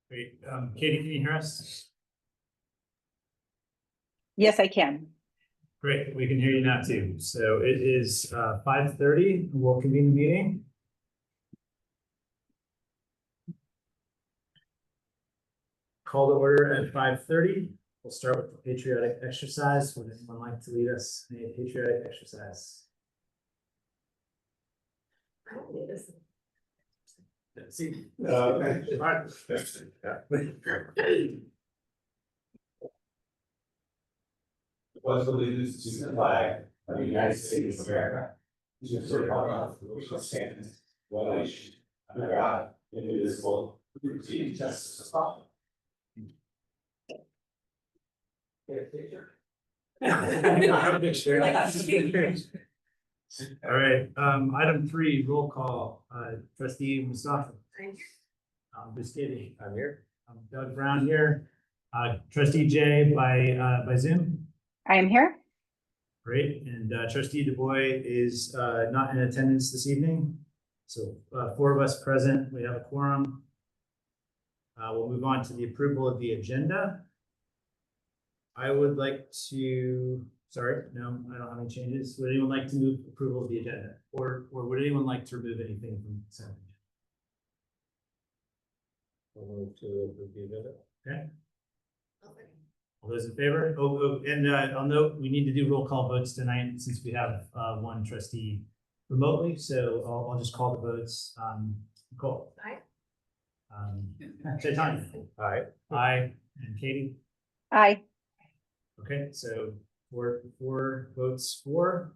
Great. Katie, can you hear us? Yes, I can. Great, we can hear you now too. So it is 5:30. We'll convene the meeting. Call to order at 5:30. We'll start with the patriotic exercise. Would anyone like to lead us in a patriotic exercise? I don't need this. See. Was allegiance to the flag of the United States of America, to the republic which stands one nation under God, indivisible, with liberty and justice for all. All right, item 3, roll call. Trustee Mustafa. Biscotti. I'm here. Doug Brown here. Trustee Jay by Zoom. I am here. Great, and Trustee DuBois is not in attendance this evening. So 4 of us present, we have a quorum. We'll move on to the approval of the agenda. I would like to, sorry, no, I don't have any changes. Would anyone like to move approval of the agenda? Or would anyone like to remove anything from the consent agenda? I'll move to approve the agenda. Okay. All those in favor? And I'll note, we need to do roll call votes tonight since we have one trustee remotely, so I'll just call the votes. Nicole? Aye. Chaitanya? Aye. Aye. And Katie? Aye. Okay, so four votes for.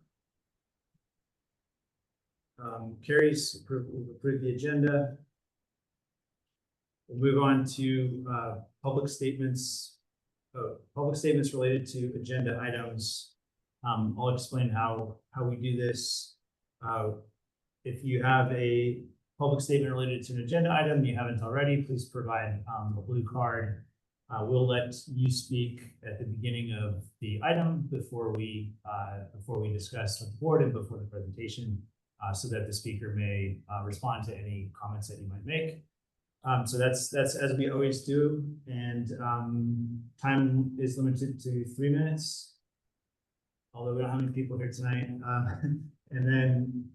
Carries, approve the agenda. We'll move on to public statements. Public statements related to agenda items. I'll explain how we do this. If you have a public statement related to an agenda item and you haven't already, please provide a blue card. We'll let you speak at the beginning of the item before we discuss with the board and before the presentation, so that the speaker may respond to any comments that you might make. So that's as we always do, and time is limited to 3 minutes. Although we don't have any people here tonight, and then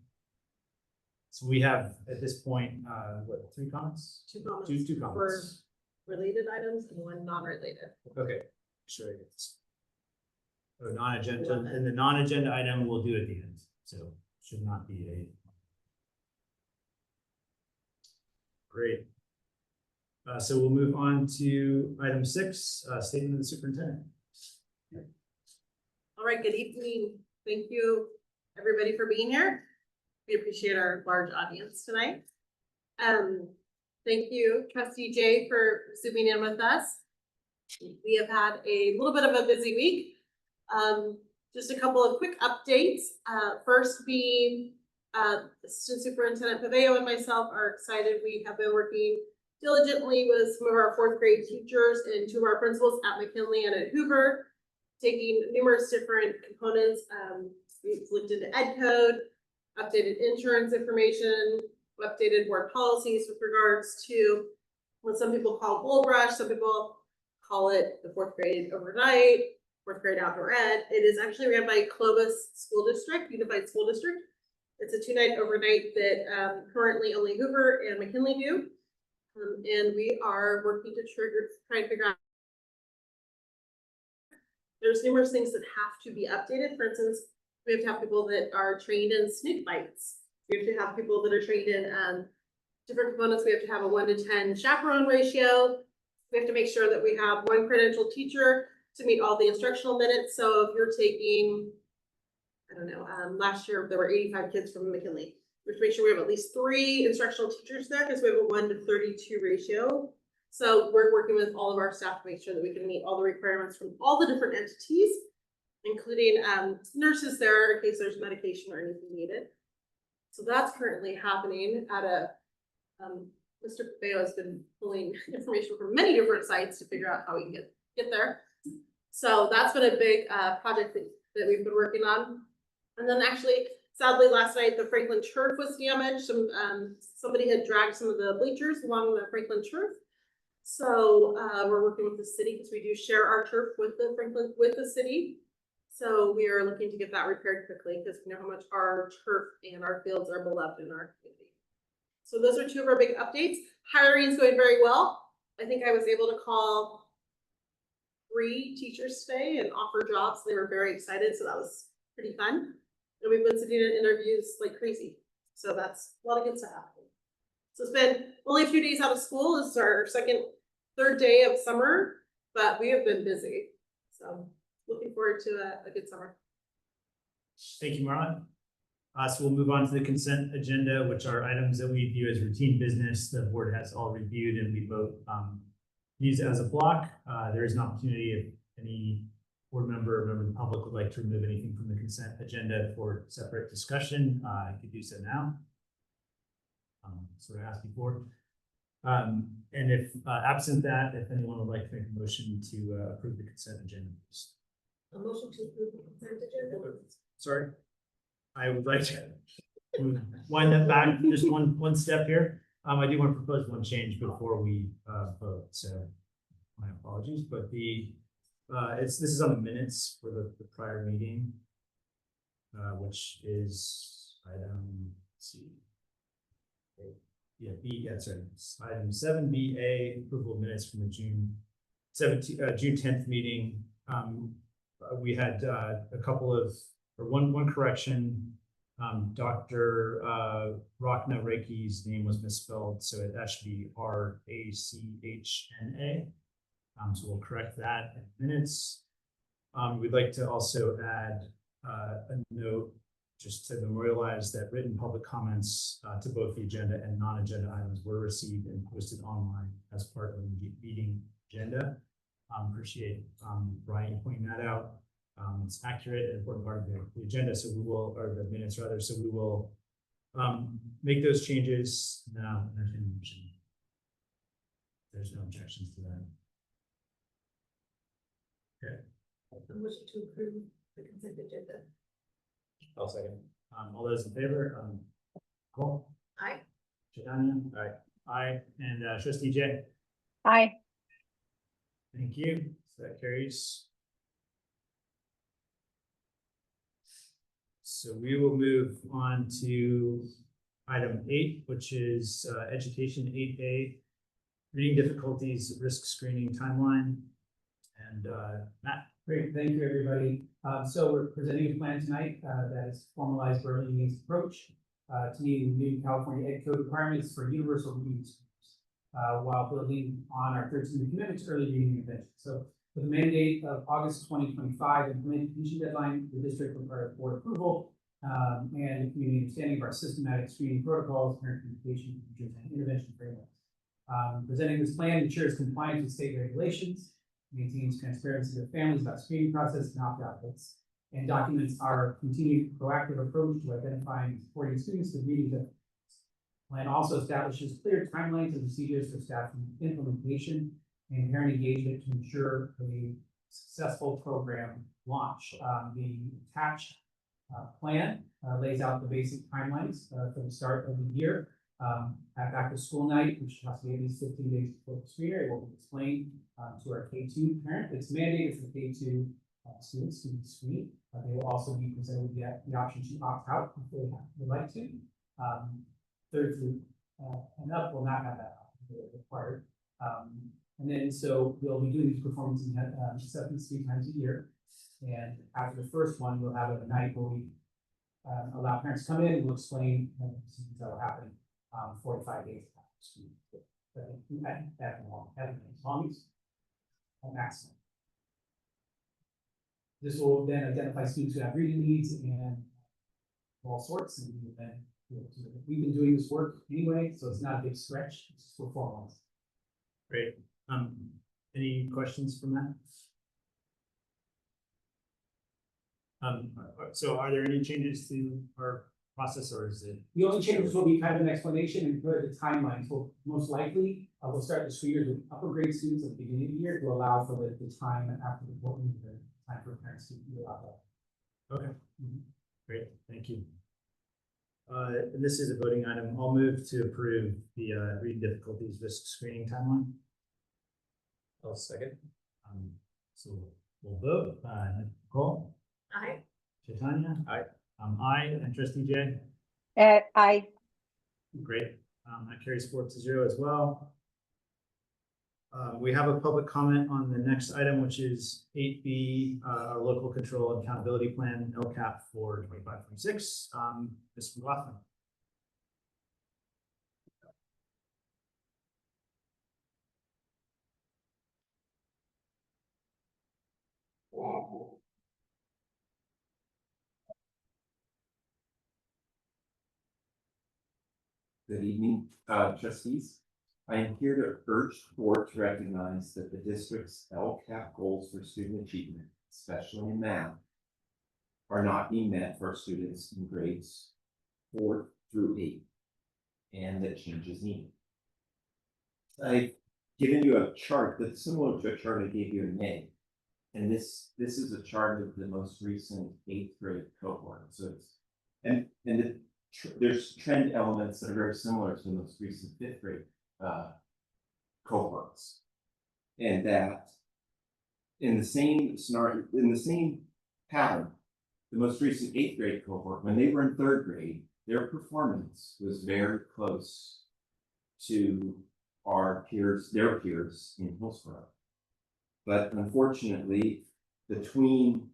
so we have at this point what, 3 comments? 2 comments. Two comments. For related items and 1 non-related. Okay, sure. Non-agenda, and the non-agenda item we'll do at the end, so should not be a. Great. So we'll move on to item 6, statement of the superintendent. All right, good evening. Thank you, everybody, for being here. We appreciate our large audience tonight. Thank you, Trustee Jay, for zooming in with us. We have had a little bit of a busy week. Just a couple of quick updates. First being Assistant Superintendent Paveo and myself are excited. We have been working diligently with some of our 4th grade teachers and 2 of our principals at McKinley and at Hoover, taking numerous different components. We've looked into ed code, updated insurance information, updated board policies with regards to what some people call bull brush, some people call it the 4th grade overnight, 4th grade outdoor ed. It is actually ran by Clovis School District, Unified School District. It's a 2-night overnight that currently only Hoover and McKinley do. And we are working to try and figure out. There's numerous things that have to be updated. For instance, we have to have people that are trained in snake bites. We have to have people that are trained in different components. We have to have a 1 to 10 chaperone ratio. We have to make sure that we have 1 credentialed teacher to meet all the instructional minutes. So if you're taking, I don't know, last year there were 85 kids from McKinley. We have to make sure we have at least 3 instructional teachers there because we have a 1 to 32 ratio. So we're working with all of our staff to make sure that we can meet all the requirements from all the different entities, including nurses there in case there's medication or anything needed. So that's currently happening at a, Mr. Paveo has been pulling information from many different sites to figure out how we can get there. So that's been a big project that we've been working on. And then actually, sadly, last night, the Franklin turf was damaged. Somebody had dragged some of the bleachers along the Franklin turf. So, we're working with the city because we do share our turf with the Franklin, with the city. So we are looking to get that repaired quickly because we know how much our turf and our fields are beloved in our community. So those are two of our big updates. Hiring is going very well. I think I was able to call 3 teachers today and offer jobs. They were very excited, so that was pretty fun. And we've been sitting in interviews like crazy. So that's a lot of good stuff happening. So it's been only a few days out of school. This is our third day of summer, but we have been busy. So looking forward to a good summer. Thank you, Marlon. So we'll move on to the consent agenda, which are items that we view as routine business. The board has all reviewed and we vote these as a block. There is an opportunity if any board member or member of the public would like to remove anything from the consent agenda for separate discussion. You could do so now. Sort of asked before. And if absent that, if anyone would like to make a motion to approve the consent agenda, please. A motion to approve the consent agenda. Sorry, I would like to wind that back just one step here. I do want to propose one change before we vote, so my apologies, but this is on the minutes for the prior meeting, which is item, let's see. Item 7BA, approval of minutes from the June 10th meeting. We had a couple of, or one correction. Dr. Rachna Reiki's name was misspelled, so that should be Rachna. So we'll correct that in minutes. We'd like to also add a note just to memorialize that written public comments to both the agenda and non-agenda items were received and posted online as part of the meeting agenda. Appreciate Brian pointing that out. It's accurate and important part of the agenda, so we will, or the minutes rather, so we will make those changes now. There's no objections to that. Okay. A motion to approve the consent agenda. I'll second. All those in favor? Cole? Aye. Chaitanya? Aye. Aye. And Trustee Jay? Aye. Thank you. So that carries. So we will move on to item 8, which is education 8A, reading difficulties, risk screening timeline. And Matt. Great, thank you, everybody. So we're presenting a plan tonight that has formalized Burlingame's approach to meeting new California Ed Code requirements for universal reading schools, while building on our 13 commitment to early reading intervention. So with the mandate of August 2025 implementation deadline, the district required board approval and community understanding of our systematic screening protocols, parent communication procedures, and intervention frameworks. Presenting this plan ensures compliance with state regulations, maintains transparency with families about screening process and opt-out rates, and documents our continued proactive approach to identifying and supporting students with reading difficulties. The plan also establishes clear timelines and procedures for staff implementation and parent engagement to ensure a successful program launch. The attached plan lays out the basic timelines for the start of the year. At back to school night, which has to be at least 15 days before the screener, it will be explained to our K2 parent. It's mandated for K2 students to be screened. They will also be presented with the option to opt out if they would like to. Third through and up will not have that option. They're required. And then so we'll be doing these performance assessments 3 times a year. And after the first one, we'll have a night where we allow parents to come in and we'll explain the procedures that will happen 45 days after school. At maximum. This will then identify students who have reading needs and all sorts, and then we've been doing this work anyway, so it's not a big stretch. It's just for 4 months. Great. Any questions from that? So are there any changes to our process, or is it? The only changes will be kind of an explanation and put the timelines. So most likely, we'll start the school year with upper grade students at the beginning of the year to allow for the time after the time for parents to be allowed that. Okay. Great, thank you. And this is a voting item. I'll move to approve the reading difficulties risk screening timeline. I'll second. So we'll vote. Nicole? Aye. Chaitanya? Aye. Aye, and trustee Jay? Aye. Great. That carries 4-0 as well. We have a public comment on the next item, which is 8B, our local control and accountability plan, LCAP for 25-26. Ms. McLaughlin. Good evening, trustees. I am here to urge the board to recognize that the district's LCAP goals for student achievement, especially in math, are not being met for students in grades 4 through 8, and that change is needed. I've given you a chart that's similar to a chart I gave you in May, and this is a chart of the most recent 8th grade cohort. So it's there's trend elements that are very similar to the most recent 5th grade cohorts, and that in the same scenario, in the same pattern, the most recent 8th grade cohort, when they were in 3rd grade, their performance was very close to their peers in Hillsborough. But unfortunately, between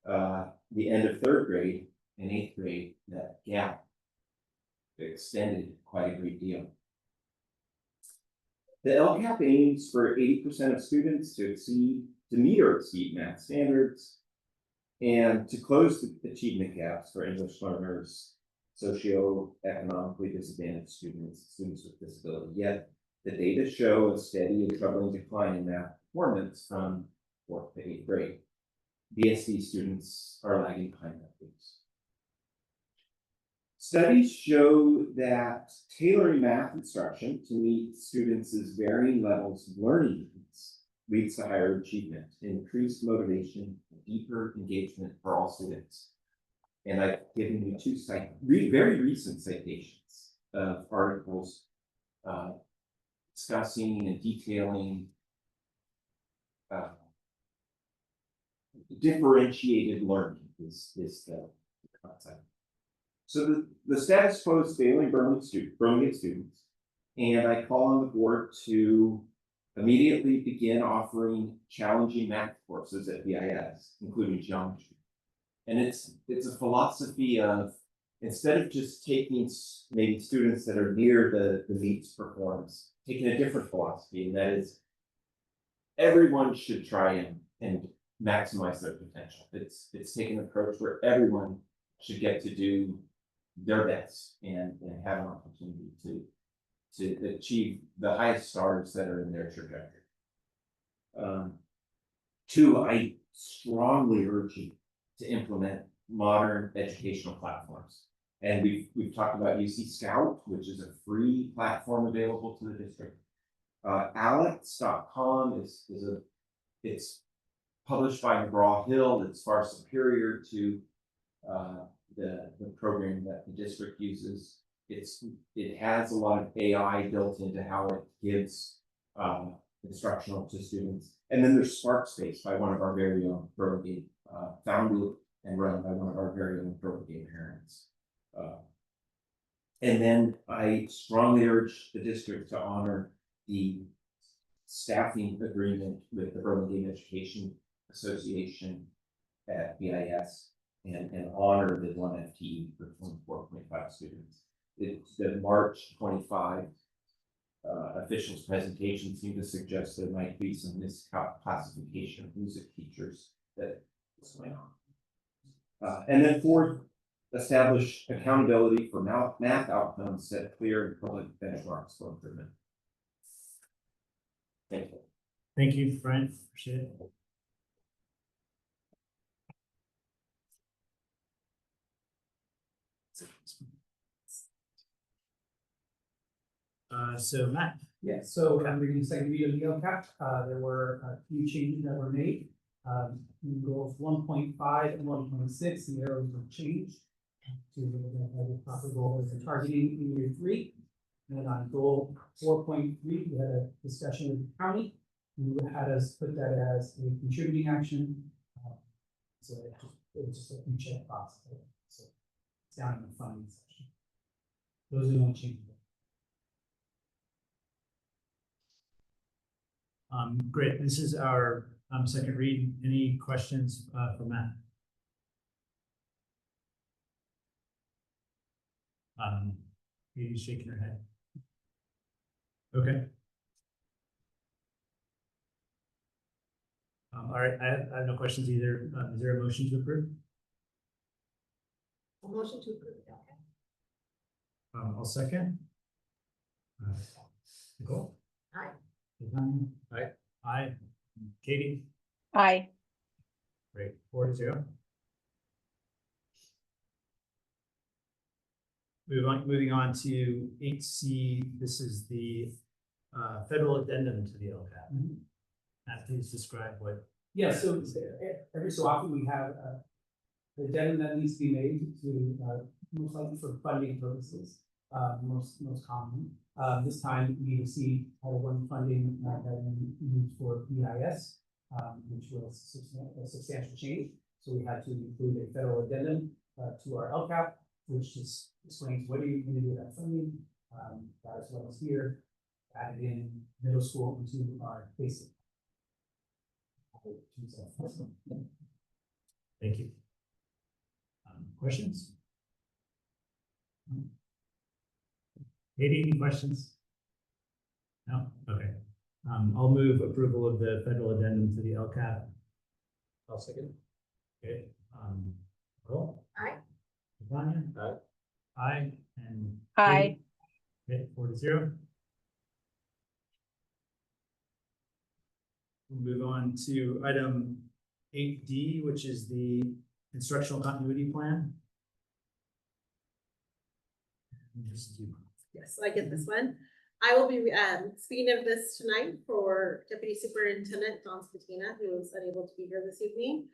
the end of 3rd grade and 8th grade, that gap extended quite a great deal. The LCAP aims for 80% of students to meet or exceed math standards, and to close the achievement gaps for English learners, socioeconomically disadvantaged students with disability. Yet the data show a steady and troubling decline in math performance from 4th to 8th grade. BSD students are lagging behind that pace. Studies show that tailoring math instruction to meet students' varying levels of learning needs leads to higher achievement, increased motivation, and deeper engagement for all students. And I've given you 2 very recent citations of articles discussing and detailing differentiated learning is the concept. So the status quo is failing Burlingame students, and I call on the board to immediately begin offering challenging math courses at BIS, including geometry. And it's a philosophy of, instead of just taking maybe students that are near the Lease performance, taking a different philosophy, and that is everyone should try and maximize their potential. It's taking an approach where everyone should get to do their best and have an opportunity to achieve the highest stars that are in their trajectory. 2, I strongly urge you to implement modern educational platforms. And we've talked about UC Scout, which is a free platform available to the district. Alex.com it's published by McGraw-Hill. It's far superior to the program that the district uses. It has a lot of AI built into how it gives instructional to students. And then there's SparkSpace by one of our very own Burlingame, founded and run by one of our very own Burlingame parents. And then I strongly urge the district to honor the staffing agreement with the Burlingame Education Association at BIS and honor the 1 FTE for 24.5 students. The March 25 officials presentation seemed to suggest there might be some misclassification of music teachers that is going on. And then 4th, establish accountability for math outcomes, set clear and public benchmarks for improvement. Thank you. Thank you, Brian. Appreciate it. So Matt. Yes, so I'm reading the second read of the LCAP. There were a few changes that were made. In goals 1.5 and 1.6, the arrows were changed to the proper goal as targeting in year 3. And then on goal 4.3, we had a discussion with the county. you had us put that as a contributing action. So it was just a check box. So it's down in the funding section. Those are the only changes. Great, this is our second read. Any questions for Matt? Katie's shaking her head. Okay. All right, I have no questions either. Is there a motion to approve? A motion to approve. I'll second. Nicole? Aye. Aye. Aye. Katie? Aye. Great, 4-0. Moving on to 8C, this is the federal addendum to the LCAP. Matt, please describe what. Yeah, so every so often we have the addendum that needs to be made to most likely for funding purposes, most commonly. This time we received Title I funding that we used for EIS, which was a substantial change. So we had to include a federal addendum to our LCAP, which just explains what are you going to do with that funding. That as well as here, added in middle school into our basic. Thank you. Questions? Katie, any questions? No? Okay. I'll move approval of the federal addendum to the LCAP. I'll second. Okay. Roll. Aye. Tanya? Aye. Aye. And Aye. okay, 4-0. We'll move on to item 8D, which is the instructional continuity plan. Yes, I get this one. I will be speaking of this tonight for Deputy Superintendent Don Spatina, who is unable to be here this evening.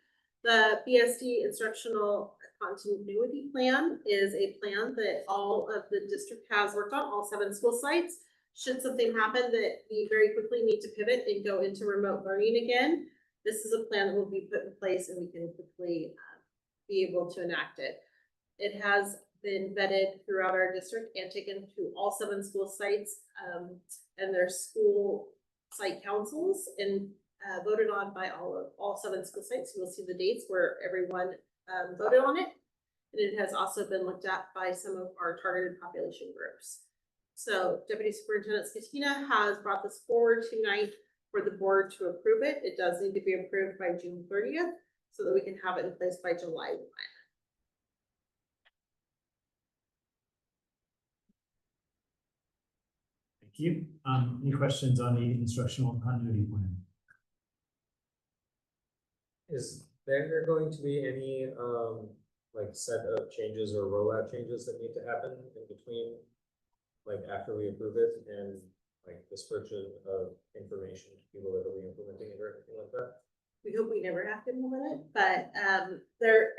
The BSD Instructional Continuity Plan is a plan that all of the district has worked on, all 7 school sites. Should something happen that we very quickly need to pivot and go into remote learning again, this is a plan that will be put in place and we can quickly be able to enact it. It has been vetted throughout our district and taken to all 7 school sites and their school site councils and voted on by all 7 school sites. You will see the dates where everyone voted on it. And it has also been looked at by some of our targeted population groups. So Deputy Superintendent Spatina has brought this forward tonight for the board to approve it. It does need to be approved by June 30th so that we can have it in place by July 1. Thank you. Any questions on the instructional continuity plan? Is there going to be any like set of changes or rollout changes that need to happen in between, like after we approve it and like dispersion of information to people that will be implementing it or anything like that? We hope we never have to implement it, but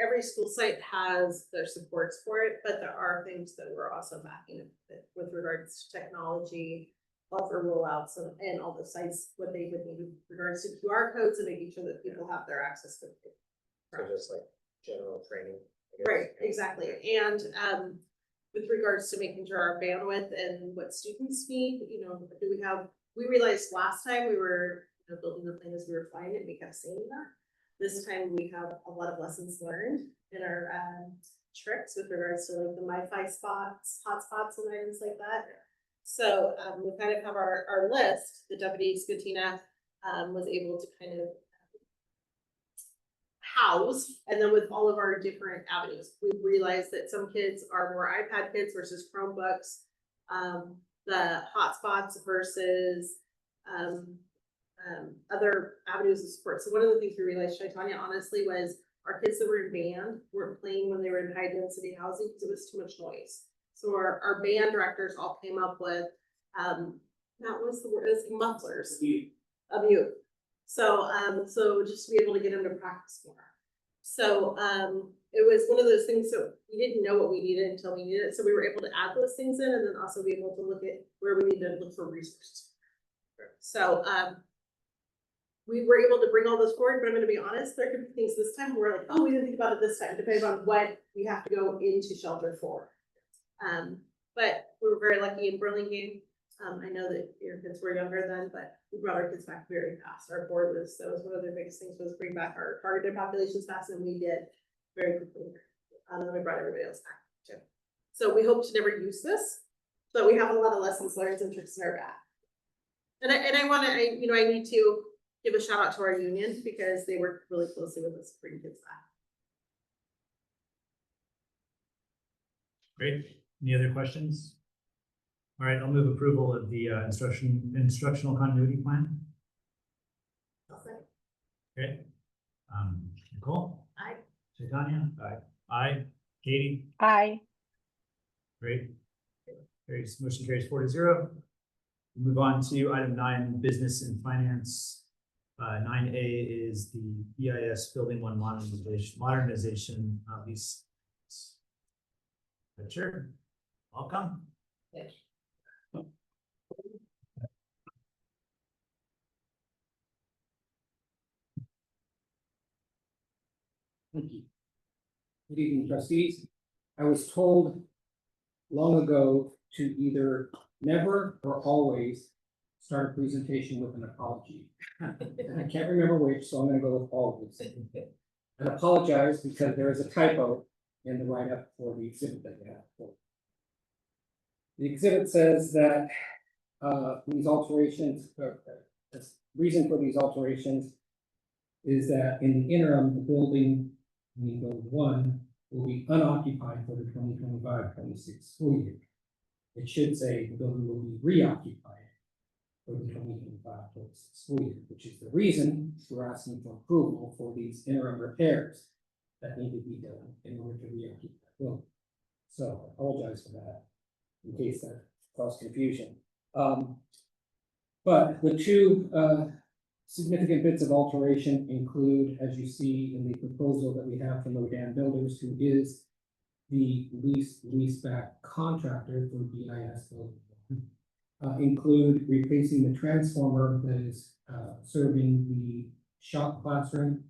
every school site has their supports for it, but there are things that we're also backing with regards to technology, buffer rollouts and all the sites, what they would need with regards to QR codes and making sure that people have their access to it. So just like general training, I guess. Right, exactly. And with regards to making sure our bandwidth and what students need, we realized last time we were building the thing as we were flying it, we kept saying that. This time we have a lot of lessons learned in our tricks with regards to like the MiFi spots, hotspots and items like that. So we kind of have our list. The Deputy Spatina was able to kind of house, and then with all of our different avenues, we realized that some kids are more iPad kids versus Chromebooks, the hotspots versus other avenues of support. So one of the things we realized, Tanya, honestly, was our kids that were in band weren't playing when they were in high density housing because it was too much noise. So our band directors all came up with, that was the word, it was mufflers, a mute. So just to be able to get them to practice more. So it was one of those things, so we didn't know what we needed until we needed it. So we were able to add those things in and then also be able to look at where we need to look for resources. So we were able to bring all those forward, but I'm gonna be honest, there could be things this time where we're like, oh, we didn't think about it this time, depending on what we have to go into shelter for. But we were very lucky in Burlingame. I know that your kids were younger then, but we brought our kids back very fast. Our board was, that was one of their biggest things, was bring back our targeted populations fast, and we did very quickly. And then we brought everybody else back too. So we hope to never use this, but we have a lot of lessons learned and tricks in our bag. And I want to, I need to give a shout out to our union, because they work really closely with us to bring kids back. Great. Any other questions? All right, I'll move approval of the instructional continuity plan. I'll say, Okay. Nicole? aye. Chaitanya? Aye. Aye. Katie? Aye. Great. Motion carries 4-0. We'll move on to item 9, business and finance. 9A is the EIS Building 1 modernization lease. Sure. Welcome. Thank you. Good evening, trustees. I was told long ago to either never or always start a presentation with an apology. And I can't remember which, so I'm gonna go with always. And apologize because there is a typo in the write-up for the exhibit that you have. The exhibit says that these alterations, the reason for these alterations is that in the interim, the building, building 1, will be unoccupied for the 2025-26 school year. It should say the building will be reoccupied for the 2025-26 school year, which is the reason we're asking for approval for these interim repairs that need to be done in order to reoccupy the building. So I apologize for that, in case that caused confusion. But the two significant bits of alteration include, as you see in the proposal that we have from Modernization Builders, who is the leaseback contractor for BIS building, include replacing the transformer that is serving the shop classroom,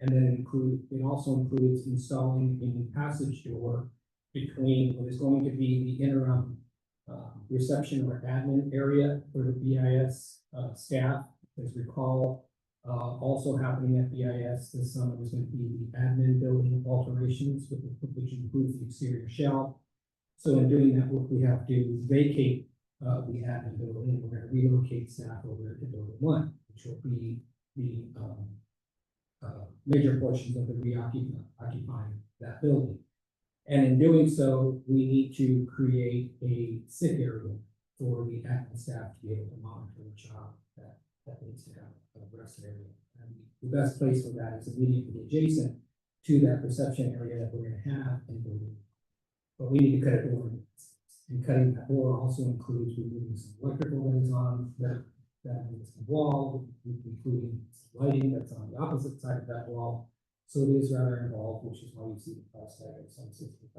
and then it also includes installing a new passage door between what is going to be the interim reception or admin area for the BIS staff. As recall, also happening at BIS this summer is going to be the admin building alterations, which includes the exterior shell. So in doing that, we have to vacate the admin building. We're going to relocate staff over to building 1, which will be the major portions of the reoccupying that building. And in doing so, we need to create a sick area for the admin staff to be able to monitor the job that needs to have a rest area. And the best place for that is immediately adjacent to that reception area that we're going to have in building. But we need to cut a door. And cutting that door also includes removing some electrical that is on that is the wall, including lighting that's on the opposite side of that wall. So it is rather involved, which is why you see the price tag of some $60,000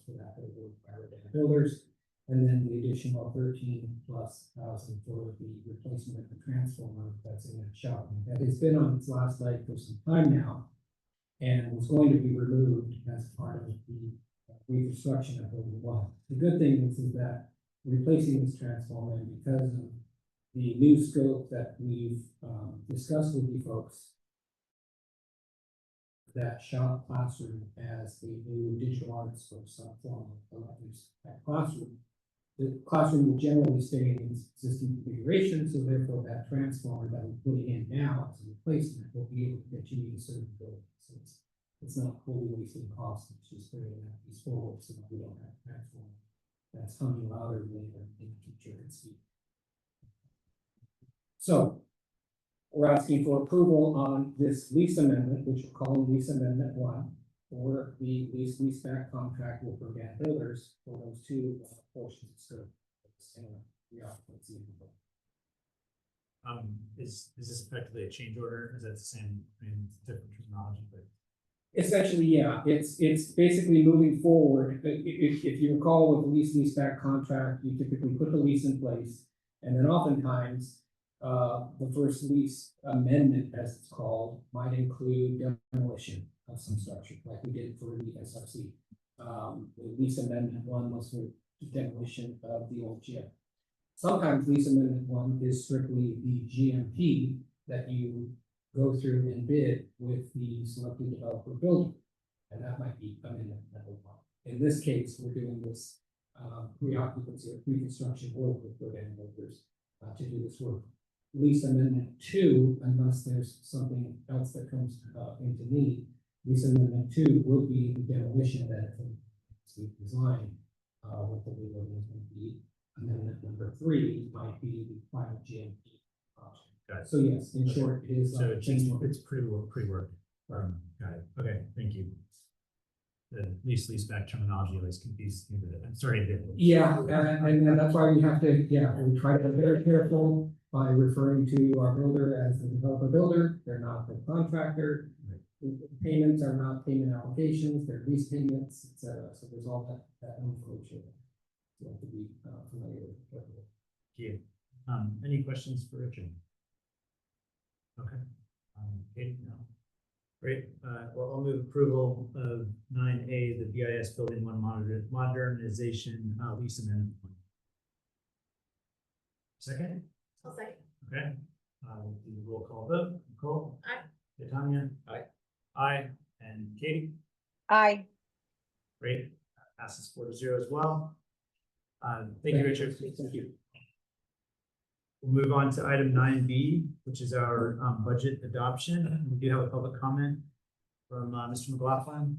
for that by Modernization Builders. And then the additional 13,000+ for the replacement of the transformer that's in that shop. That has been on its last leg for some time now, and was going to be removed as part of the reconstruction of building 1. The good thing is that replacing this transformer, because of the new scope that we've discussed with you folks, that shop classroom as the new digital arts for some form of use that classroom. The classroom will generally stay in its existing configuration, so therefore that transformer that we're putting in now as a replacement will be able to continue to serve the building. So it's not fully wasting cost, it's just creating that piece forward so that we don't have a transformer that's humming louder later in the future and speed. So we're asking for approval on this lease amendment, which we're calling lease amendment 1, for the leaseback contract with Burlingame Builders for those two portions of scope. Is this effectively a change order? Is that the same, different terminology, but Essentially, yeah, it's basically moving forward. If you recall with the leaseback contract, you typically put the lease in place, and then oftentimes The first lease amendment, as it's called, might include demolition of some structure, like we did for the SRC. The lease amendment one was for demolition of the old gym. Sometimes lease amendment one is strictly the GMP that you go through and bid with the selected developer builder. And that might be amendment number one. In this case, we're doing this pre-occupancy or pre-construction work with building builders to do this work. Lease amendment 2, unless there's something else that comes into need, lease amendment 2 would be the demolition that we design what the legal is going to be. Amendment number 3 might be the final GMP option. Got it. So yes, in short, it is So it's change order. it's pre-work. Got it. Okay, thank you. The lease back terminology always confuses me with it. I'm sorry. Yeah, and that's why we have to, we try to be very careful by referring to our builder as the developer builder. They're not the contractor. Payments are not payment applications, they're lease payments, etc. So there's all that information you have to be familiar with. Thank you. Any questions for Richard? Okay. Katie, no. Great. Well, I'll move approval of 9A, the BIS Building 1 Modernization lease amendment. Second? I'll second. Okay. We'll do the roll call vote. Nicole? Aye. Tanya? Aye. Aye. And Katie? Aye. Great. Passes 4-0 as well. Thank you, Richard. Thank you. We'll move on to item 9B, which is our budget adoption. We do have a public comment from Mr. McLaughlin.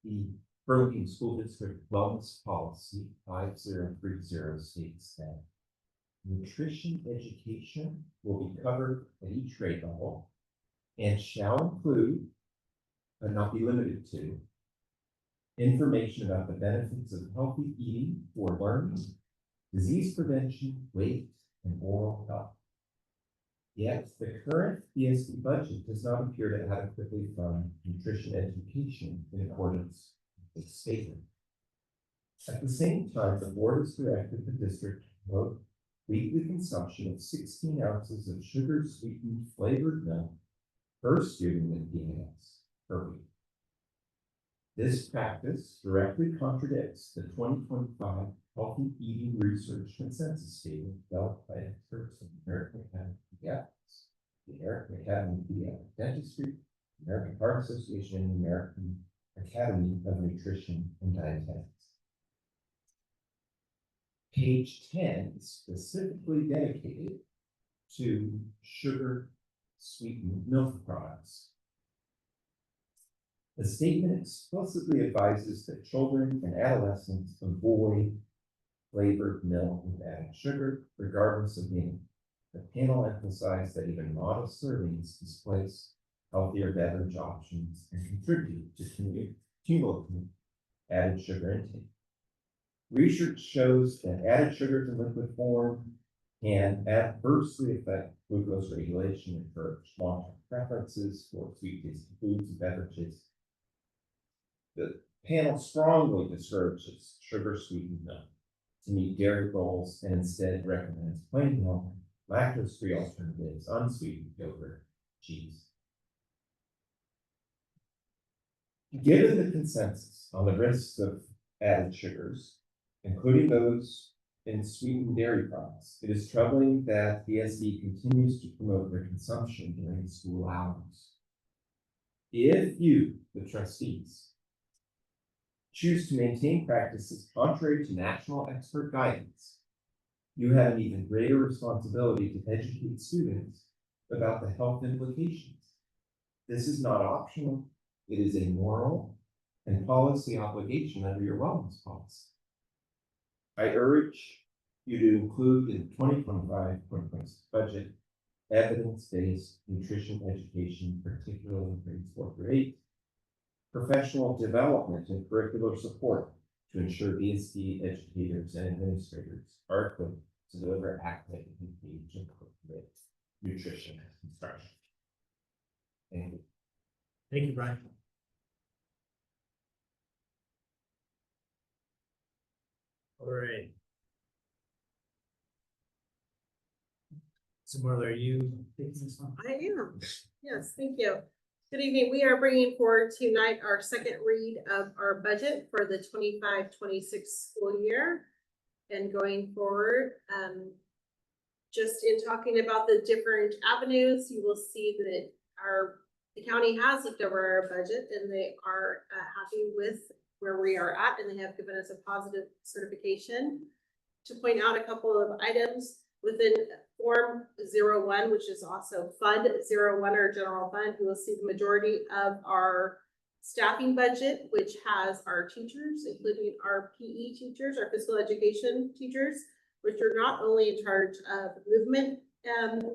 The Burlingame School District Wellness Policy 5030 states that nutrition education will be covered at each grade level and shall include, but not be limited to, information about the benefits of healthy eating for learning, disease prevention, weight, and oral health. Yet the current BSD budget does not appear to adequately fund nutrition education in accordance with this statement. At the same time, the board has directed the district to promote weekly consumption of 16 ounces of sugar-sweetened flavored milk per student in PNS per week. This practice directly contradicts the 2025 Healthy Eating Research Consensus Statement developed by experts in the American Academy of Pediatrics, the American Academy of Pediatric Dentistry, the American Heart Association, and the American Academy of Nutrition and Dietetics. Page 10 is specifically dedicated to sugar-sweetened milk products. The statement explicitly advises that children and adolescents avoid flavored milk with added sugar, regardless of meaning. The panel emphasized that even modest servings displace healthier beverage options and contribute to cumulative added sugar intake. Research shows that added sugars in liquid form can adversely affect glucose regulation and encourage long-term preferences for sweet tasting foods and beverages. The panel strongly discourages sugar-sweetened milk to meet dairy goals and instead recommends plain milk, lactose-free alternatives, unsweetened yogurt, cheese. Given the consensus on the risks of added sugars, including those in sweetened dairy products, it is troubling that BSD continues to promote their consumption during school hours. If you, the trustees, choose to maintain practices contrary to national expert guidance, you have an even greater responsibility to educate students about the health implications. This is not optional. It is a moral and policy obligation under your wellness policy. I urge you to include in the 2025-2026 budget evidence-based nutrition education, particularly in grades 4 through 8, professional development and curricular support to ensure BSD educators and administrators are equipped to deliver academic engaged and appropriate nutrition and instruction. Thank you. Thank you, Brian. All right. So Marla, are you taking this one? I am. Yes, thank you. Good evening. We are bringing forward tonight our second read of our budget for the 25-26 school year. And going forward, just in talking about the different avenues, you will see that the county has looked over our budget and they are happy with where we are at, and they have given us a positive certification. To point out a couple of items within Form 01, which is also Fund 01 or General Fund, you will see the majority of our staffing budget, which has our teachers, including our PE teachers, our physical education teachers, which are not only in charge of movement,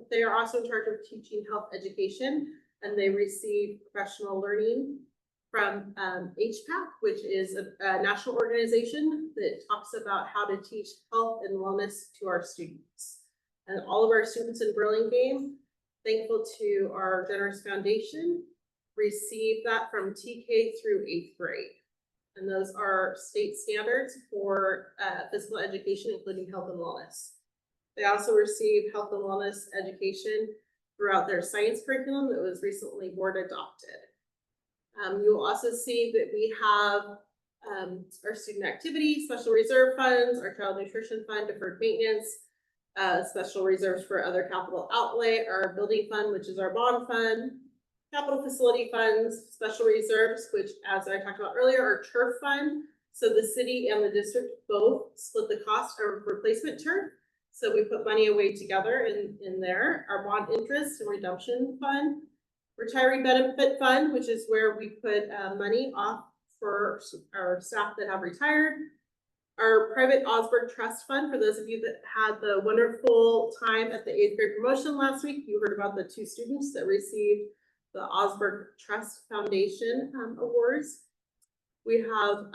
they are also in charge of teaching health education, and they receive professional learning from HPAC, which is a national organization that talks about how to teach health and wellness to our students. And all of our students in Burlingame, thankful to our generous foundation, receive that from TK through 8th grade. And those are state standards for physical education, including health and wellness. They also receive health and wellness education throughout their science curriculum that was recently board adopted. You will also see that we have our student activity, special reserve funds, our child nutrition fund, deferred maintenance, special reserves for other capital outlay, our building fund, which is our bond fund, capital facility funds, special reserves, which, as I talked about earlier, our turf fund. So the city and the district both split the cost of replacement turf. So we put money away together in there. Our bond interest and redemption fund, retiree benefit fund, which is where we put money off for our staff that have retired. Our private Osberg Trust Fund, for those of you that had the wonderful time at the 8th grade promotion last week, you heard about the 2 students that received the Osberg Trust Foundation awards. We have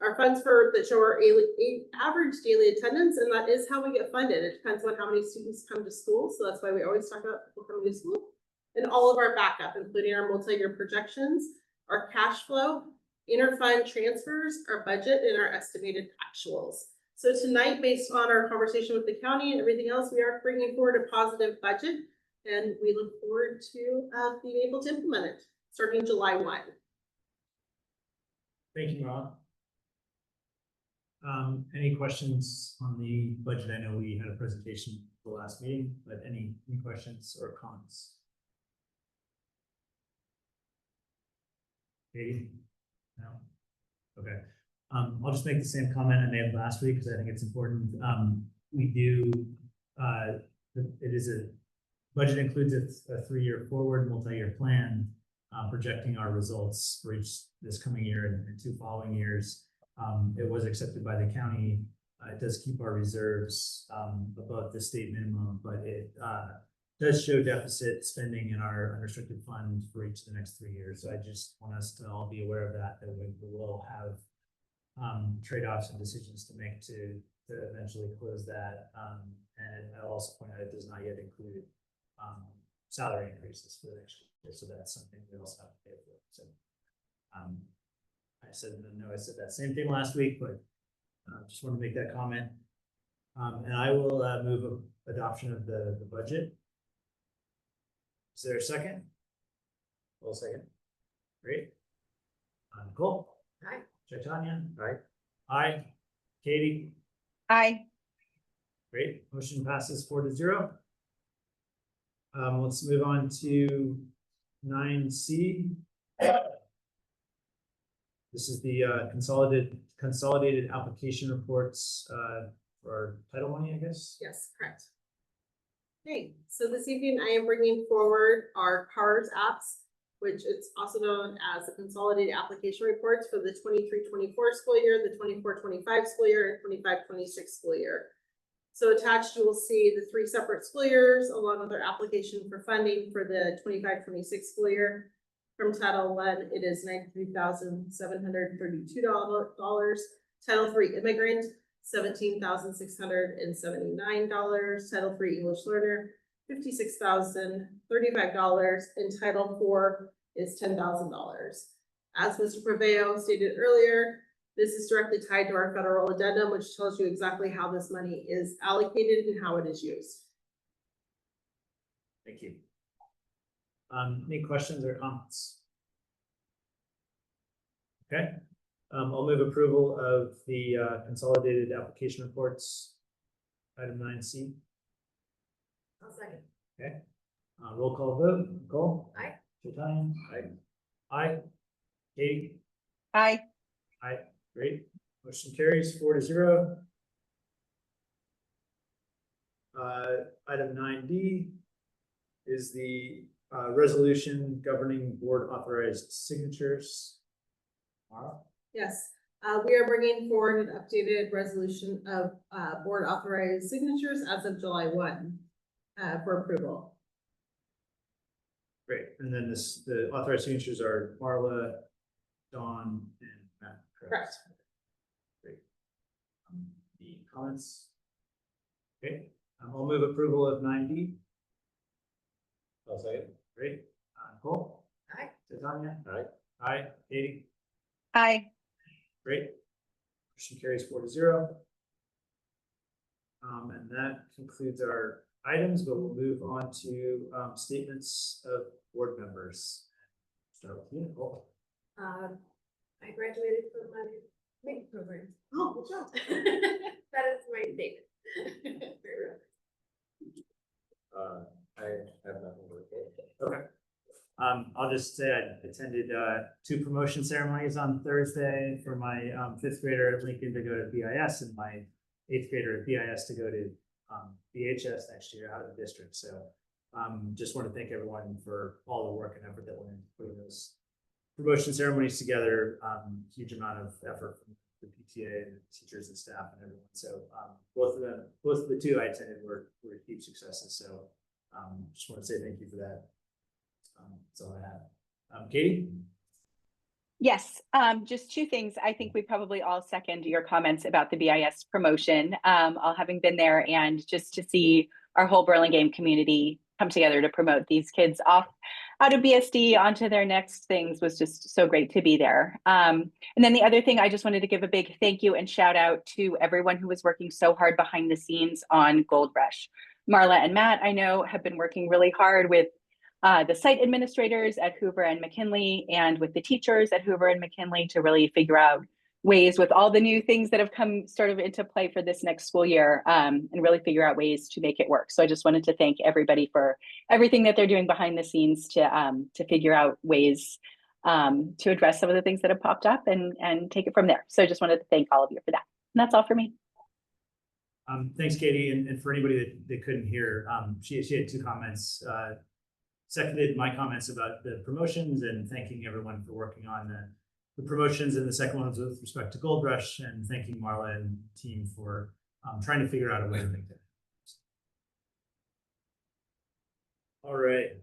our funds that show our average daily attendance, and that is how we get funded. It depends on how many students come to school, so that's why we always talk about people coming to school. And all of our backup, including our multi-year projections, our cash flow, interfund transfers, our budget, and our estimated actuals. So tonight, based on our conversation with the county and everything else, we are bringing forward a positive budget, and we look forward to being able to implement it starting July 1. Thank you, Rob. Any questions on the budget? I know we had a presentation for the last meeting, but any questions or comments? Katie? No? Okay. I'll just make the same comment I made last week because I think it's important. We do, it is a budget includes a 3-year forward multi-year plan projecting our results for this coming year and 2 following years. It was accepted by the county. It does keep our reserves above the state minimum, but it does show deficit spending in our unrestricted fund for each of the next 3 years. So I just want us to all be aware of that we will have trade-offs and decisions to make to eventually close that. And I'll also point out it does not yet include salary increases for the next year. So that's something we also have to pay for. So I said that same thing last week, but just want to make that comment. And I will move adoption of the budget. Is there a second? Well, second. Great. Nicole? Aye. Chaitanya? Aye. Aye. Katie? Aye. Great. Motion passes 4-0. Let's move on to 9C. This is the consolidated application reports for title money, I guess. Yes, correct. Okay, so this evening I am bringing forward our CARS apps, which it's also known as the Consolidated Application Reports for the 23-24 school year, the 24-25 school year, and 25-26 school year. So attached, you will see the 3 separate school years along with our application for funding for the 25-26 school year. From Title I, it is $93,732. Title III immigrant, $17,679. Title III English learner, $56,035, and Title IV is $10,000. As Mr. Paveo stated earlier, this is directly tied to our federal addendum, which tells you exactly how this money is allocated and how it is used. Thank you. Any questions or comments? Okay, I'll move approval of the consolidated application reports. Item 9C. I'll second. Okay, roll call vote. Nicole? Aye. Jatanya? Aye. Aye. Katie? Aye. Aye. Great. Motion carries 4-0. Item 9D is the resolution governing board authorized signatures. Mara? Yes, we are bringing forward an updated resolution of board authorized signatures as of July 1 for approval. Great. And then the authorized signatures are Marla, Dawn, and Matt. Correct. Great. The comments? Okay, I'll move approval of 9D. I'll say it. Great. Nicole? Aye. Tanya? Aye. Aye. Katie? Aye. Great. Motion carries 4-0. And that concludes our items, but we'll move on to statements of board members. Start with you, Nicole. I graduated from my main program. Oh, good job. That is my statement. I have nothing to report. Okay. I'll just say I attended 2 promotion ceremonies on Thursday for my 5th grader at Lincoln to go to BIS and my 8th grader at BIS to go to BHS next year out of the district. So just want to thank everyone for all the work and effort that went into putting those promotion ceremonies together. Huge amount of effort from the PTA and teachers and staff and everyone. So both of the 2 I attended were huge successes. So just want to say thank you for that. That's all I have. Katie? Yes, just 2 things. I think we probably all second your comments about the BIS promotion, all having been there, and just to see our whole Burlingame community come together to promote these kids off out of BSD onto their next things was just so great to be there. And then the other thing, I just wanted to give a big thank you and shout out to everyone who was working so hard behind the scenes on Gold Rush. Marla and Matt, I know, have been working really hard with the site administrators at Hoover and McKinley and with the teachers at Hoover and McKinley to really figure out ways with all the new things that have come sort of into play for this next school year, and really figure out ways to make it work. So I just wanted to thank everybody for everything that they're doing behind the scenes to figure out ways to address some of the things that have popped up and take it from there. So I just wanted to thank all of you for that. And that's all for me. Thanks, Katie. And for anybody that couldn't hear, she had 2 comments. Seconded my comments about the promotions and thanking everyone for working on the promotions, and the second one was with respect to Gold Rush and thanking Marla and team for trying to figure out a way to make that. All right.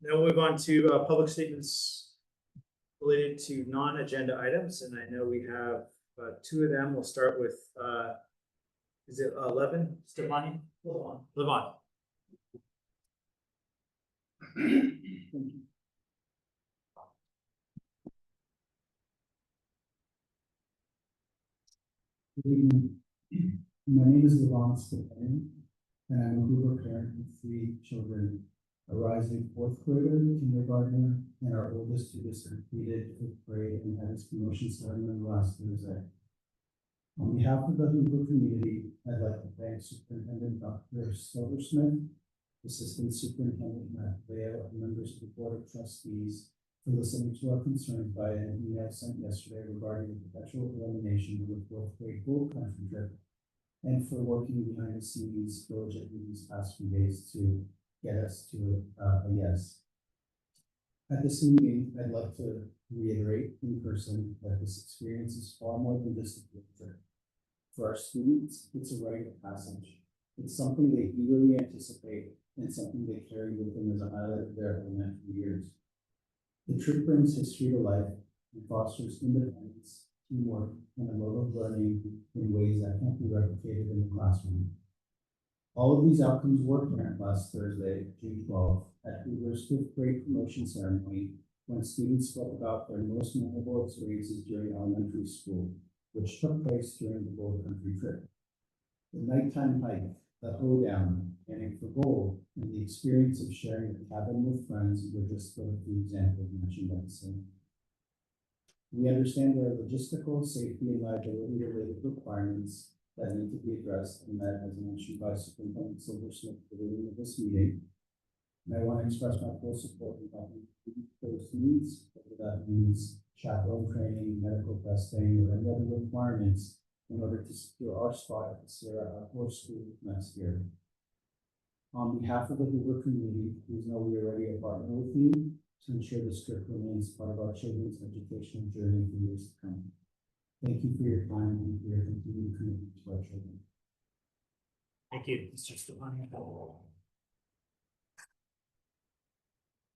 Now we'll move on to public statements related to non-agenda items, and I know we have 2 of them. We'll start with is it 11? Stefani? Levon. My name is Levon Stefani, and I'm a Hoover parent with 3 children, a rising 4th grader, kindergartner, and our oldest who just completed 5th grade and had his promotion ceremony last Thursday. On behalf of the Hoover community, I'd like to thank Superintendent Dr. Silversmith, Assistant Superintendent Matt Vale, and members of the Board of Trustees for listening to our concerns by an email sent yesterday regarding the potential elimination of the 4th grade gold country trip, and for working behind the scenes diligently these past few days to get us to a yes. At this meeting, I'd love to reiterate in person that this experience is far more than just a field trip. For our students, it's a rite of passage. It's something they eagerly anticipate and something they carry with them as a highlight of their elementary years. The trip brings history to life and fosters independence, teamwork, and a love of learning in ways that can't be replicated in the classroom. All of these outcomes were apparent last Thursday, June 12th, at Hoover's fifth grade promotion ceremony, when students spoke about their most memorable experiences during elementary school, which took place during the Gold Country trip. The nighttime hike, the hoedown, aiming for gold, and the experience of sharing a cabin with friends were just a few examples mentioned by the same. We understand there are logistical, safety, and liability related requirements that need to be addressed and that, as mentioned by Superintendent Silversmith at the beginning of this meeting. And I want to express my full support in helping meet those needs, whether that means chaperone training, medical testing, or any other requirements in order to secure our spot at the Sierra Outdoor School next year. On behalf of the Hoover community, please know we are ready to partner with you to ensure this trip remains part of our children's educational journey for years to come. Thank you for your time and for your continued commitment to our children. Thank you, Mr. Stefani.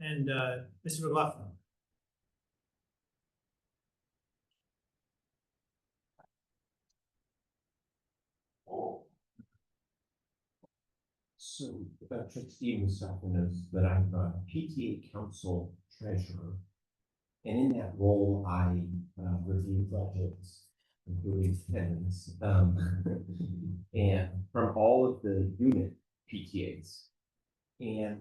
And Mr. McLaughlin. So, Trustee Mustafa knows that I'm a PTA Council Treasurer. And in that role, I review budgets, including attendance, and from all of the unit PTAs. And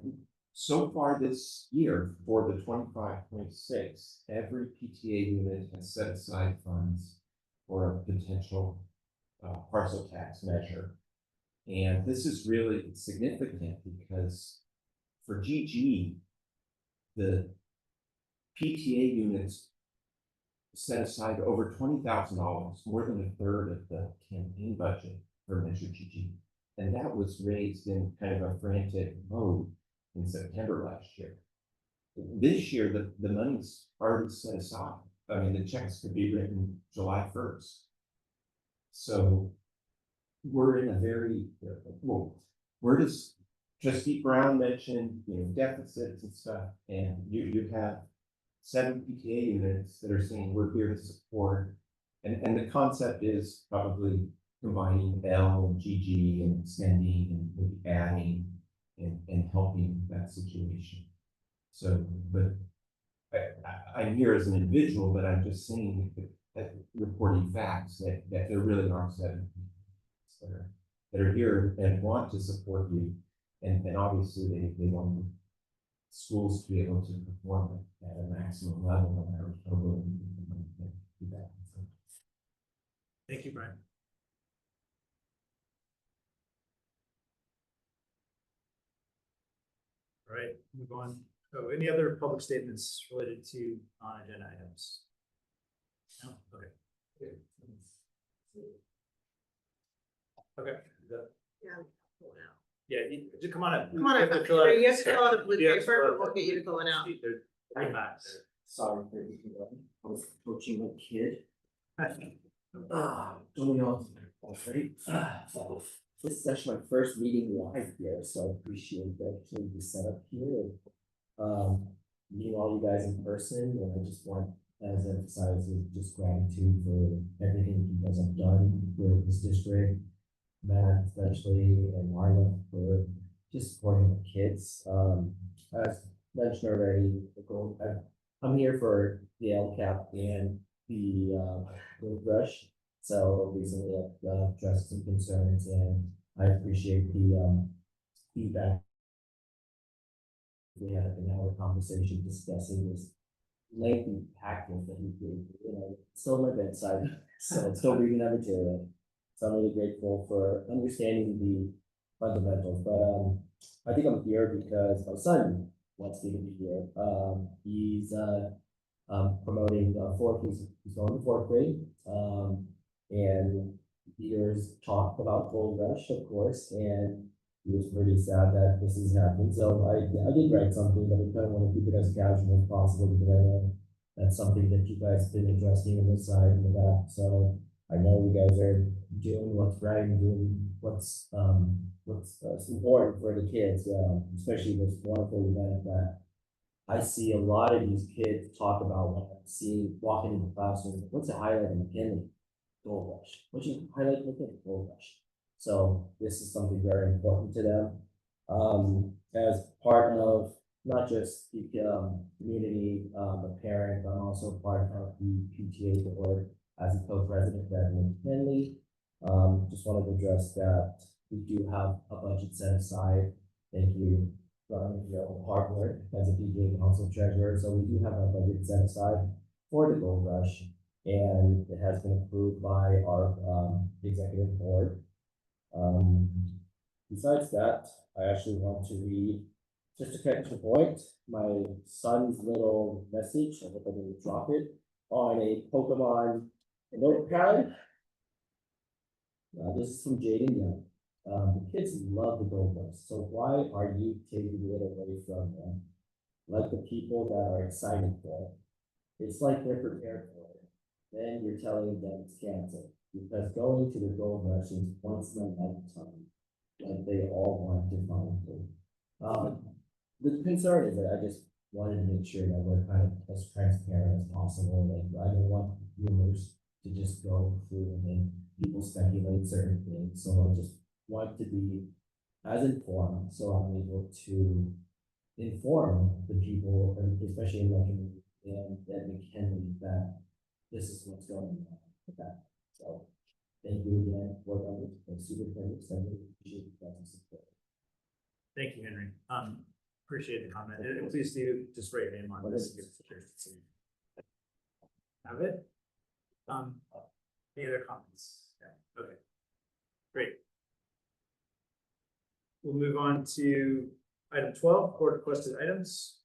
so far this year, for the 25-26, every PTA unit has set aside funds for a potential parcel tax measure. And this is really significant because for GG, the PTA units set aside over $20,000, more than a third of the campaign budget for Measure GG. And that was raised in kind of a frantic mode in September last year. This year, the money's already set aside. I mean, the checks could be written July 1st. So we're in a very, well, we're just, Trustee Brown mentioned, deficits and stuff, and you have 7 PTA units that are saying we're here to support, and the concept is probably combining L and GG and extending and maybe adding and helping that situation. So, but I'm here as an individual, but I'm just saying that reporting facts that there really are 7 that are here and want to support you, and obviously they want schools to be able to perform at a maximum level, no matter how do that. Thank you, Brian. All right, move on. Oh, any other public statements related to non-agenda items? No? Okay. Okay. Yeah. Yeah, just come on up. Come on up. You have to fill out- You have to fill out a blue you have to paper, fill but we'll get you to fill it out. They're right back there. Sorry for the I was coaching a kid. Don't know. This is actually my first meeting live here, so I appreciate the opportunity to set up here. Meeting all you guys in person, and I just want as emphasize just gratitude for everything you guys have done for this district, Matt especially, and Marla for just supporting the kids. As mentioned already, I'm here for the LCAP and the Gold Rush. So recently I've addressed some concerns, and I appreciate the feedback. We had an hour conversation discussing this lengthy package that we did, still on my bedside, so still reading that material. So I'm really grateful for understanding the fundamentals, but I think I'm here because my son wants me to be here. He's promoting he's going to 4th grade, and there's talk about Gold Rush, of course, and he was pretty sad that this is happening. So I did write something, but I kind of want to keep it as casual as possible because I know that's something that you guys have been addressing on this side and the back. So I know you guys are doing what's right and doing what's important for the kids, especially this wonderful event that I see a lot of these kids talk about when I'm seeing walking in the classroom, what's a highlight in McKinley? Gold Rush. What's your highlight in McKinley? Gold Rush. So this is something very important to them. As part of not just the community, a parent, but I'm also part of the PTA board as a co-president of McKinley. Just wanted to address that we do have a budget set aside. Thank you for your hard work as a PTA council treasurer. So we do have a budget set aside for the Gold Rush, and it has been approved by our executive board. Besides that, I actually want to read, just to catch the point, my son's little message. I hope I didn't drop it on a Pokemon notepad. This is from Jaden Young. The kids love the Gold Rush, so why are you taking it away from them? Like the people that are excited for it. It's like they're prepared for it. Then you're telling them it's canceled. Because going to the Gold Rush is once in a lifetime. Like they all want to find it. The concern is that I just wanted to make sure that we're kind of as transparent as possible. Like I don't want rumors to just go through and then people speculate certain things. So I just want to be as informed, so I'm able to inform the people, and especially in my community and at McKinley, that this is what's going on with that. So thank you again for the superintendent. I really appreciate that support. Thank you, Henry. Appreciate the comment. And please do just write your name on this. Have it? Any other comments? Yeah, okay. Great. We'll move on to item 12, board requested items.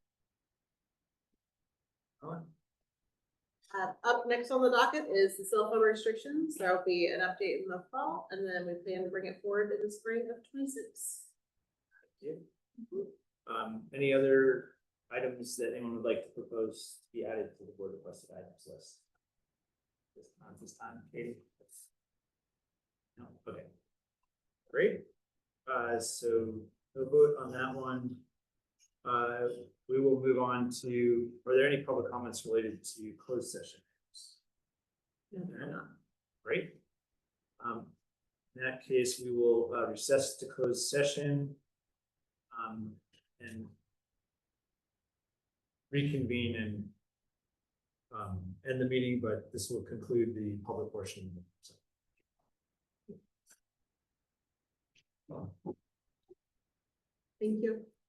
Up next on the docket is the cell phone restrictions. There will be an update in the fall, and then we plan to bring it forward in the spring of 26. Any other items that anyone would like to propose to be added to the board requested items list? This time, Katie? No, okay. Great. So we'll vote on that one. We will move on to, are there any public comments related to closed session? No, there are not. Great. In that case, we will recess to closed session and reconvene and end the meeting, but this will conclude the public portion of the session. Thank you.